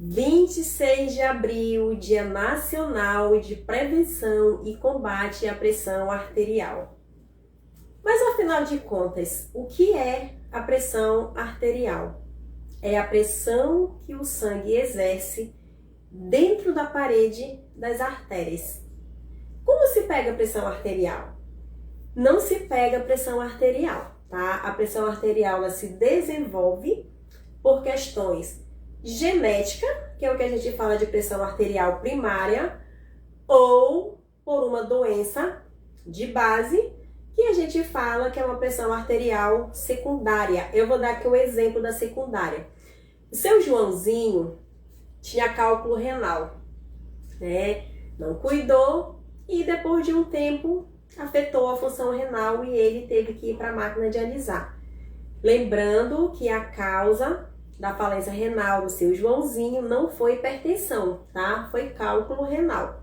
26 de abril, Dia Nacional de Prevenção e Combate à Pressão Arterial. Mas afinal de contas, o que é a pressão arterial? É a pressão que o sangue exerce dentro da parede das artérias. Como se pega a pressão arterial? Não se pega a pressão arterial, tá? A pressão arterial ela se desenvolve por questões genética, que é o que a gente fala de pressão arterial primária, ou por uma doença de base, que a gente fala que é uma pressão arterial secundária. Eu vou dar aqui um exemplo da secundária. O seu Joãozinho tinha cálculo renal, né? Não cuidou e depois de um tempo afetou a função renal e ele teve que ir para a máquina dialisar. Lembrando que a causa da falência renal do seu Joãozinho não foi hipertensão, tá? Foi cálculo renal.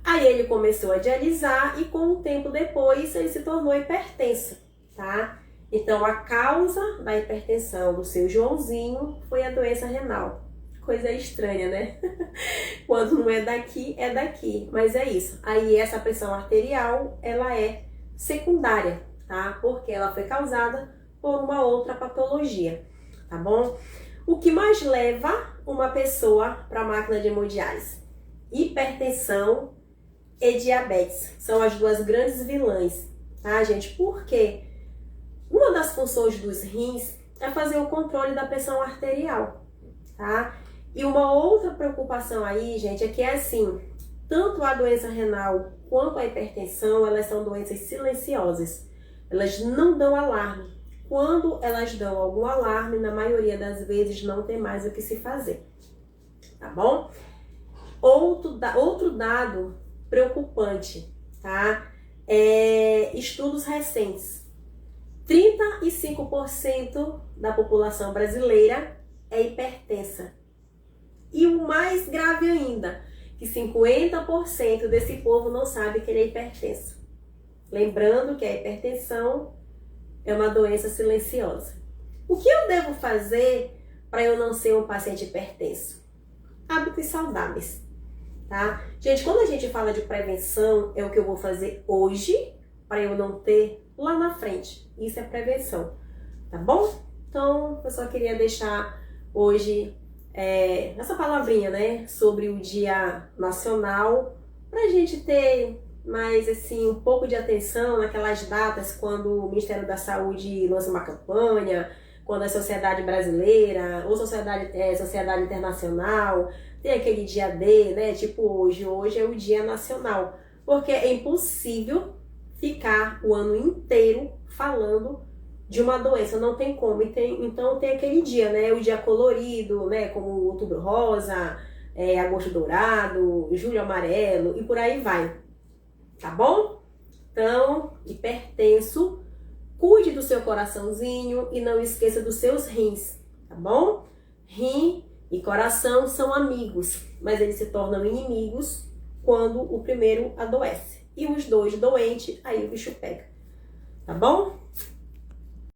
Aí ele começou a dialisar e com o tempo depois ele se tornou hipertenso, tá? Então a causa da hipertensão do seu Joãozinho foi a doença renal. Coisa estranha, né? Quando não é daqui, é daqui. Mas é isso. Aí essa pressão arterial, ela é secundária, tá? Porque ela foi causada por uma outra patologia, tá bom? O que mais leva uma pessoa para a máquina de hemodiálise? Hipertensão e diabetes. São as duas grandes vilãs, tá, gente? Porque uma das funções dos rins é fazer o controle da pressão arterial, tá? E uma outra preocupação aí, gente, é que é assim, tanto a doença renal quanto a hipertensão, elas são doenças silenciosas. Elas não dão alarme. Quando elas dão algum alarme, na maioria das vezes não tem mais o que se fazer, tá bom? Outro dado preocupante, tá? Estudos recentes. 35% da população brasileira é hipertensa. E o mais grave ainda, que 50% desse povo não sabe que ele é hipertenso. Lembrando que a hipertensão é uma doença silenciosa. O que eu devo fazer para eu não ser um paciente hipertenso? Hábitos saudáveis, tá? Gente, quando a gente fala de prevenção, é o que eu vou fazer hoje para eu não ter lá na frente. Isso é prevenção, tá bom? Então, eu só queria deixar hoje essa palavrinha, né, sobre o Dia Nacional, pra gente ter mais, assim, um pouco de atenção naquelas datas quando o Ministério da Saúde lança uma campanha, quando a sociedade brasileira ou sociedade internacional tem aquele dia D, né, tipo hoje é o Dia Nacional, porque é impossível ficar o ano inteiro falando de uma doença, não tem como. Então tem aquele dia, né? O dia colorido, né? Como o Outubro Rosa, Agosto Dourado, Julho Amarelo e por aí vai. Tá bom? Então, hipertenso, cuide do seu coraçãozinho e não esqueça dos seus rins, tá bom? Rim e coração são amigos, mas eles se tornam inimigos quando o primeiro adoece. E os dois doentes, aí o bicho pega. Tá bom?